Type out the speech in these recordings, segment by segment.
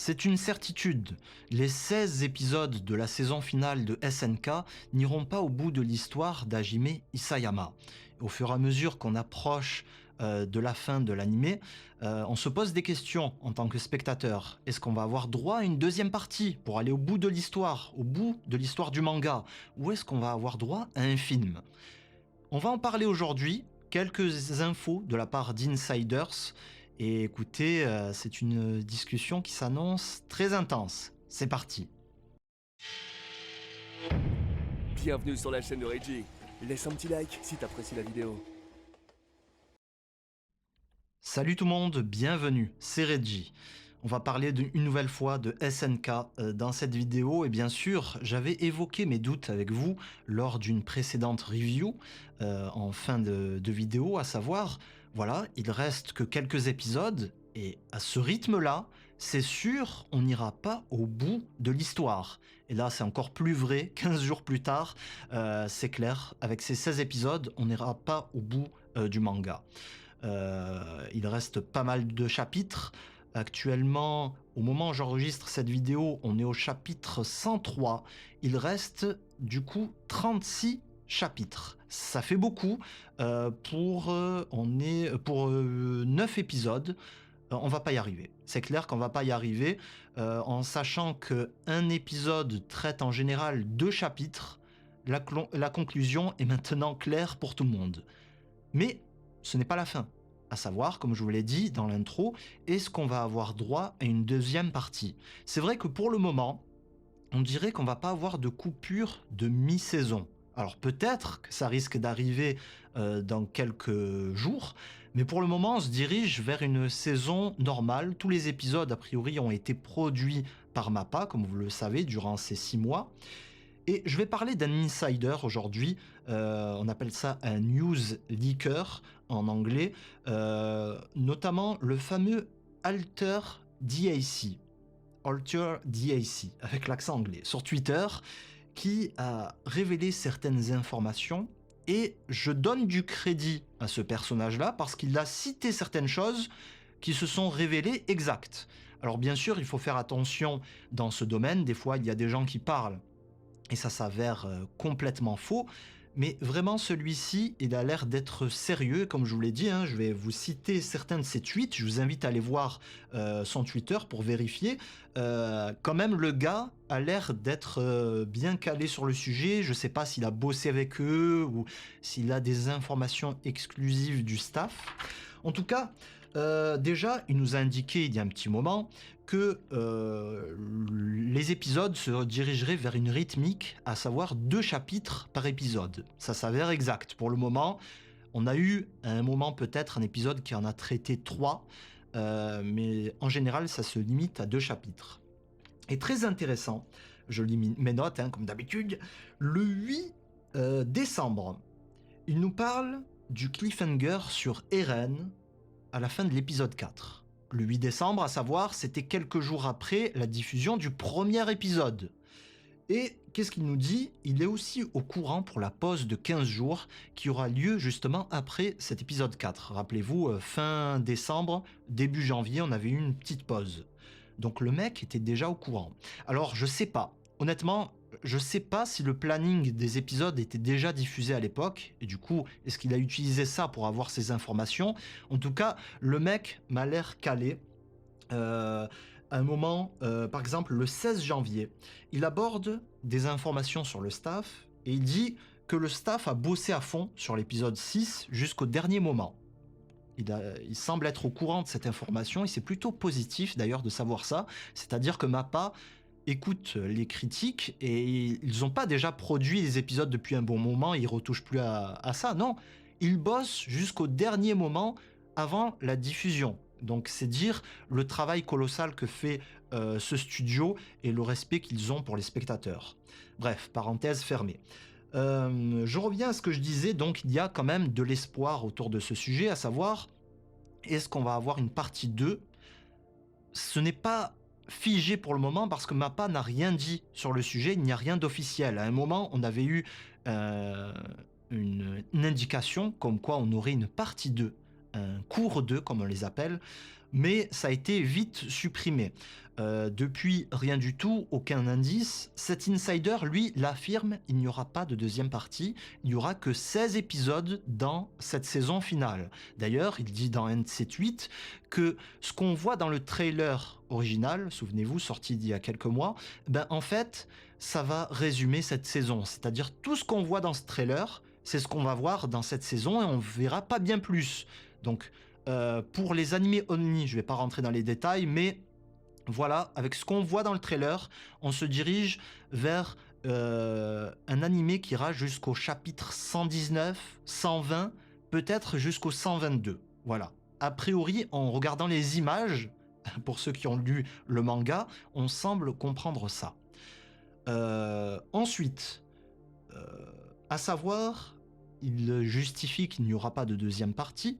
C'est une certitude, les 16 épisodes de la saison finale de SNK n'iront pas au bout de l'histoire d'Hajime Isayama. Au fur et à mesure qu'on approche de la fin de l'anime, on se pose des questions en tant que spectateur. Est-ce qu'on va avoir droit à une deuxième partie pour aller au bout de l'histoire, au bout de l'histoire du manga? Ou est-ce qu'on va avoir droit à un film? On va en parler aujourd'hui, quelques infos de la part d'insiders. Et écoutez, c'est une discussion qui s'annonce très intense. C'est parti. Bienvenue sur la chaîne de Reggie. Laisse un petit like si t'apprécies la vidéo. Salut tout le monde, bienvenue, c'est Reggie. On va parler une nouvelle fois de SNK dans cette vidéo et bien sûr j'avais évoqué mes doutes avec vous lors d'une précédente review en fin de vidéo, à savoir voilà, il reste que quelques épisodes et à ce rythme-là, c'est sûr, on n'ira pas au bout de l'histoire. Et là, c'est encore plus vrai, 15 jours plus tard, c'est clair, avec ces 16 épisodes, on n'ira pas au bout du manga. Il reste pas mal de chapitres. Actuellement, au moment où j'enregistre cette vidéo, on est au chapitre 103. Il reste du coup 36 chapitres. Ça fait beaucoup pour 9 épisodes. On va pas y arriver. C'est clair qu'on va pas y arriver en sachant que un épisode traite en général 2 chapitres. La conclusion est maintenant claire pour tout le monde. Mais ce n'est pas la fin. À savoir, comme je vous l'ai dit dans l'intro, est-ce qu'on va avoir droit à une deuxième partie? C'est vrai que pour le moment, on dirait qu'on va pas avoir de coupure de mi-saison. Alors peut-être que ça risque d'arriver dans quelques jours, mais pour le moment, on se dirige vers une saison normale. Tous les épisodes, a priori, ont été produits par MAPPA, comme vous le savez, durant ces 6 mois. Et je vais parler d'un insider aujourd'hui, on appelle ça un news leaker en anglais, notamment le fameux Alter DAC, Alter DAC, avec l'accent anglais, sur Twitter, qui a révélé certaines informations, et je donne du crédit à ce personnage-là parce qu'il a cité certaines choses qui se sont révélées exactes. Alors bien sûr, il faut faire attention dans ce domaine, des fois il y a des gens qui parlent et ça s'avère complètement faux. Mais vraiment, celui-ci, il a l'air d'être sérieux. Comme je vous l'ai dit, hein, je vais vous citer certains de ses tweets. Je vous invite à aller voir son Twitter pour vérifier. Quand même, le gars a l'air d'être bien calé sur le sujet. Je ne sais pas s'il a bossé avec eux ou s'il a des informations exclusives du staff. En tout cas, déjà, il nous a indiqué il y a un petit moment que les épisodes se dirigeraient vers une rythmique, à savoir 2 chapitres par épisode. Ça s'avère exact. Pour le moment, on a eu à un moment peut-être un épisode qui en a traité 3, mais en général, ça se limite à 2 chapitres. Et très intéressant, je lis mes notes, hein, comme d'habitude, le 8 décembre, il nous parle du cliffhanger sur Eren à la fin de l'épisode 4. Le 8 décembre, à savoir, c'était quelques jours après la diffusion du premier épisode. Et qu'est-ce qu'il nous dit? Il est aussi au courant pour la pause de 15 jours qui aura lieu justement après cet épisode 4. Rappelez-vous, fin décembre, début janvier, on avait eu une petite pause. Donc le mec était déjà au courant. Alors je sais pas, honnêtement, je sais pas si le planning des épisodes était déjà diffusé à l'époque, et du coup, est-ce qu'il a utilisé ça pour avoir ces informations? En tout cas, le mec m'a l'air calé. À un moment, par exemple, le 16 janvier, il aborde des informations sur le staff, et il dit que le staff a bossé à fond sur l'épisode 6 jusqu'au dernier moment. Il semble être au courant de cette information, et c'est plutôt positif d'ailleurs de savoir ça, c'est-à-dire que MAPPA écoute les critiques et ils n'ont pas déjà produit les épisodes depuis un bon moment, ils retouchent plus à ça, non, ils bossent jusqu'au dernier moment avant la diffusion. Donc c'est dire le travail colossal que fait ce studio et le respect qu'ils ont pour les spectateurs. Bref, parenthèse fermée. Je reviens à ce que je disais, donc il y a quand même de l'espoir autour de ce sujet, à savoir, est-ce qu'on va avoir une partie 2? Ce n'est pas figé pour le moment parce que MAPPA n'a rien dit sur le sujet, il n'y a rien d'officiel. À un moment, on avait eu une indication comme quoi on aurait une partie 2, un cours 2 comme on les appelle, mais ça a été vite supprimé. Depuis, rien du tout, aucun indice. Cet insider, lui, l'affirme, il n'y aura pas de deuxième partie, il n'y aura que 16 épisodes dans cette saison finale. D'ailleurs, il dit dans un de ses tweets que ce qu'on voit dans le trailer original, souvenez-vous, sorti d'il y a quelques mois, ben en fait, ça va résumer cette saison. C'est-à-dire tout ce qu'on voit dans ce trailer, c'est ce qu'on va voir dans cette saison et on verra pas bien plus. Donc, pour les animés only, je vais pas rentrer dans les détails, mais voilà, avec ce qu'on voit dans le trailer, on se dirige vers un animé qui ira jusqu'au chapitre 119, 120, peut-être jusqu'au 122. Voilà. A priori, en regardant les images, pour ceux qui ont lu le manga, on semble comprendre ça. Ensuite, euh, à savoir, il justifie qu'il n'y aura pas de deuxième partie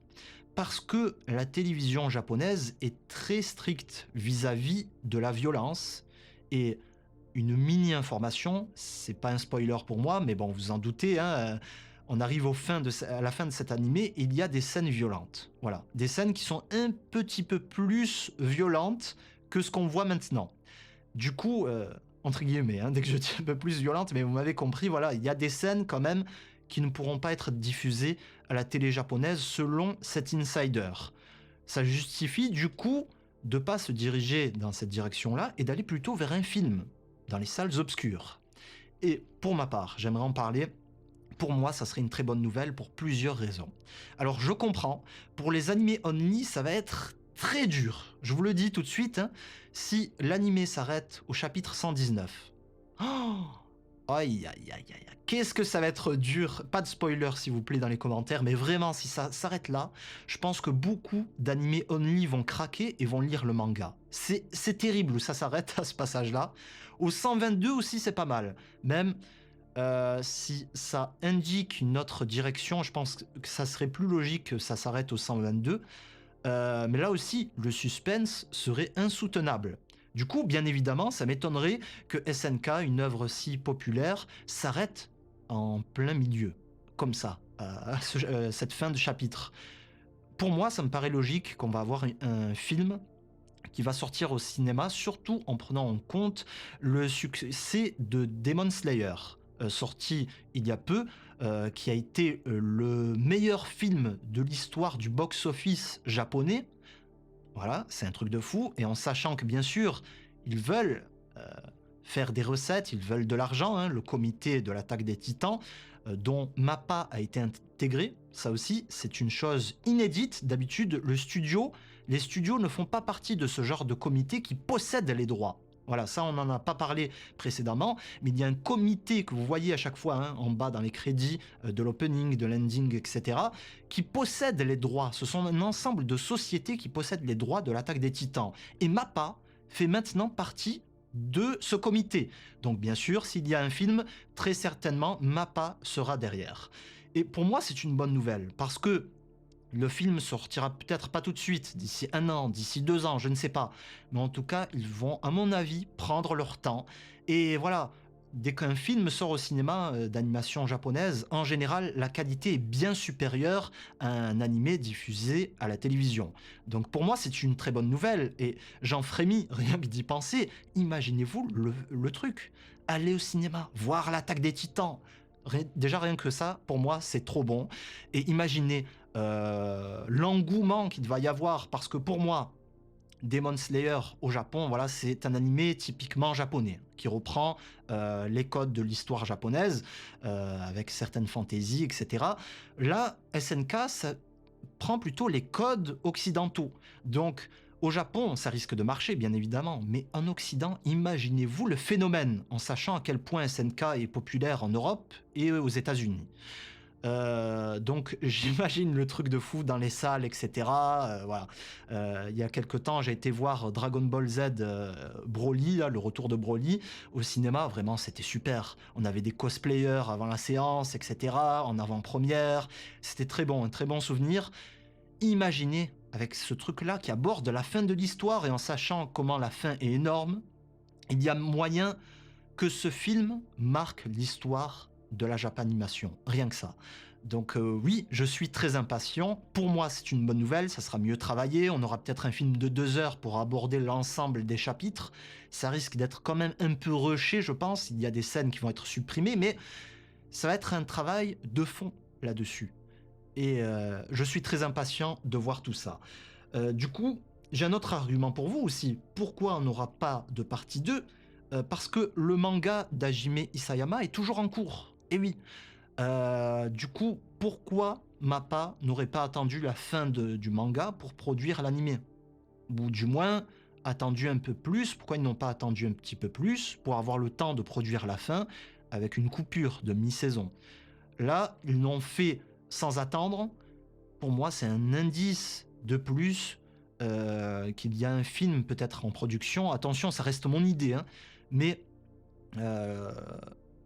parce que la télévision japonaise est très stricte vis-à-vis de la violence. Et une mini information, c'est pas un spoiler pour moi, mais bon, vous en doutez, hein, on arrive à la fin de cet animé et il y a des scènes violentes. Voilà, des scènes qui sont un petit peu plus violentes que ce qu'on voit maintenant. Du coup, entre guillemets, hein, dès que je dis un peu plus violente, mais vous m'avez compris, voilà, il y a des scènes quand même qui ne pourront pas être diffusées à la télé japonaise selon cet insider. Ça justifie du coup de pas se diriger dans cette direction-là et d'aller plutôt vers un film, dans les salles obscures. Et pour ma part, j'aimerais en parler. Pour moi, ça serait une très bonne nouvelle pour plusieurs raisons. Alors je comprends, pour les animés only, ça va être très dur. Je vous le dis tout de suite, hein, si l'animé s'arrête au chapitre 119. Oh, aïe, aïe, aïe, aïe. Qu'est-ce que ça va être dur. Pas de spoiler s'il vous plaît dans les commentaires, mais vraiment, si ça s'arrête là, je pense que beaucoup d'animés only vont craquer et vont lire le manga. C'est terrible où ça s'arrête à ce passage-là. Au 122 aussi, c'est pas mal. Même si ça indique une autre direction, je pense que ça serait plus logique que ça s'arrête au 122. Mais là aussi, le suspense serait insoutenable. Du coup, bien évidemment, ça m'étonnerait que SNK, une œuvre si populaire, s'arrête en plein milieu, comme ça, à cette fin de chapitre. Pour moi, ça me paraît logique qu'on va avoir un film qui va sortir au cinéma, surtout en prenant en compte le succès de Demon Slayer, sorti il y a peu, qui a été le meilleur film de l'histoire du box-office japonais. Voilà, c'est un truc de fou. Et en sachant que bien sûr, ils veulent faire des recettes, ils veulent de l'argent, hein, le comité de l'attaque des titans, dont Mappa a été intégré. Ça aussi, c'est une chose inédite. D'habitude, les studios ne font pas partie de ce genre de comité qui possède les droits. Voilà, ça on n'en a pas parlé précédemment, mais il y a un comité que vous voyez à chaque fois, hein, en bas dans les crédits de l'opening, de l'ending, etc., qui possède les droits. Ce sont un ensemble de sociétés qui possèdent les droits de l'attaque des titans. Et Mappa fait maintenant partie de ce comité. Donc bien sûr, s'il y a un film, très certainement Mappa sera derrière. Et pour moi, c'est une bonne nouvelle, parce que le film sortira peut-être pas tout de suite, d'ici 1 an, d'ici 2 ans, je ne sais pas. Mais en tout cas, ils vont, à mon avis, prendre leur temps. Et voilà, dès qu'un film sort au cinéma d'animation japonaise, en général, la qualité est bien supérieure à un animé diffusé à la télévision. Donc pour moi, c'est une très bonne nouvelle. Et j'en frémis, rien que d'y penser. Imaginez-vous le truc. Aller au cinéma, voir l'attaque des titans. Déjà rien que ça, pour moi, c'est trop bon. Et imaginez l'engouement qu'il va y avoir, parce que pour moi, Demon Slayer au Japon, voilà, c'est un animé typiquement japonais qui reprend les codes de l'histoire japonaise avec certaines fantaisies, etc. Là, SNK, ça prend plutôt les codes occidentaux. Donc, au Japon, ça risque de marcher, bien évidemment, mais en Occident, imaginez-vous le phénomène, en sachant à quel point SNK est populaire en Europe et aux États-Unis. Donc j'imagine le truc de fou dans les salles, etc. Voilà. Il y a quelque temps, j'ai été voir Dragon Ball Z Broly, là, le retour de Broly, au cinéma. Vraiment, c'était super. On avait des cosplayers avant la séance, etc. En avant-première. C'était très bon, un très bon souvenir. Imaginez, avec ce truc-là qui aborde la fin de l'histoire et en sachant comment la fin est énorme, il y a moyen que ce film marque l'histoire de la Japanimation, rien que ça. Donc oui, je suis très impatient. Pour moi, c'est une bonne nouvelle, ça sera mieux travaillé. On aura peut-être un film de 2 heures pour aborder l'ensemble des chapitres. Ça risque d'être quand même un peu rushé, je pense. Il y a des scènes qui vont être supprimées, mais ça va être un travail de fond là-dessus. Et je suis très impatient de voir tout ça. Du coup, j'ai un autre argument pour vous aussi. Pourquoi on n'aura pas de partie 2? Parce que le manga d'Hajime Isayama est toujours en cours. Et oui. Du coup, pourquoi MAPPA n'aurait pas attendu la fin du manga pour produire l'anime? Ou du moins, attendu un peu plus. Pourquoi ils n'ont pas attendu un petit peu plus pour avoir le temps de produire la fin avec une coupure de mi-saison? Là, ils l'ont fait sans attendre. Pour moi, c'est un indice de plus qu'il y a un film peut-être en production. Attention, ça reste mon idée, hein, mais euh,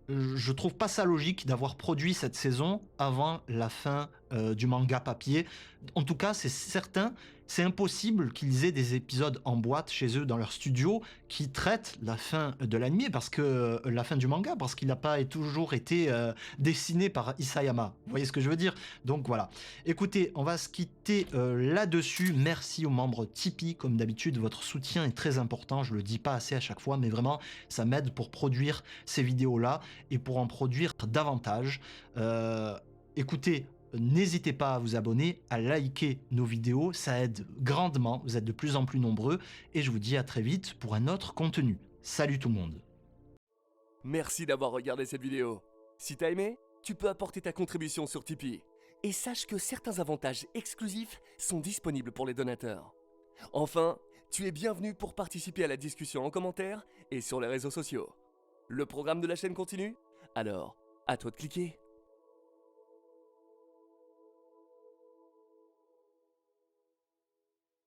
je trouve pas ça logique d'avoir produit cette saison avant la fin du manga papier. En tout cas, c'est certain, c'est impossible qu'ils aient des épisodes en boîte chez eux dans leur studio qui traitent la fin de l'anime parce que la fin du manga parce qu'il n'a pas toujours été dessiné par Isayama. Vous voyez ce que je veux dire? Donc voilà. Écoutez, on va se quitter là-dessus. Merci aux membres Tipeee, comme d'habitude, votre soutien est très important. Je le dis pas assez à chaque fois, mais vraiment, ça m'aide pour produire ces vidéos-là et pour en produire davantage. Écoutez, n'hésitez pas à vous abonner, à liker nos vidéos, ça aide grandement, vous êtes de plus en plus nombreux, et je vous dis à très vite pour un autre contenu. Salut tout le monde. Merci d'avoir regardé cette vidéo. Si t'as aimé, tu peux apporter ta contribution sur Tipeee. Et sache que certains avantages exclusifs sont disponibles pour les donateurs. Enfin, tu es bienvenu pour participer à la discussion en commentaire et sur les réseaux sociaux. Le programme de la chaîne continue? Alors, à toi de cliquer.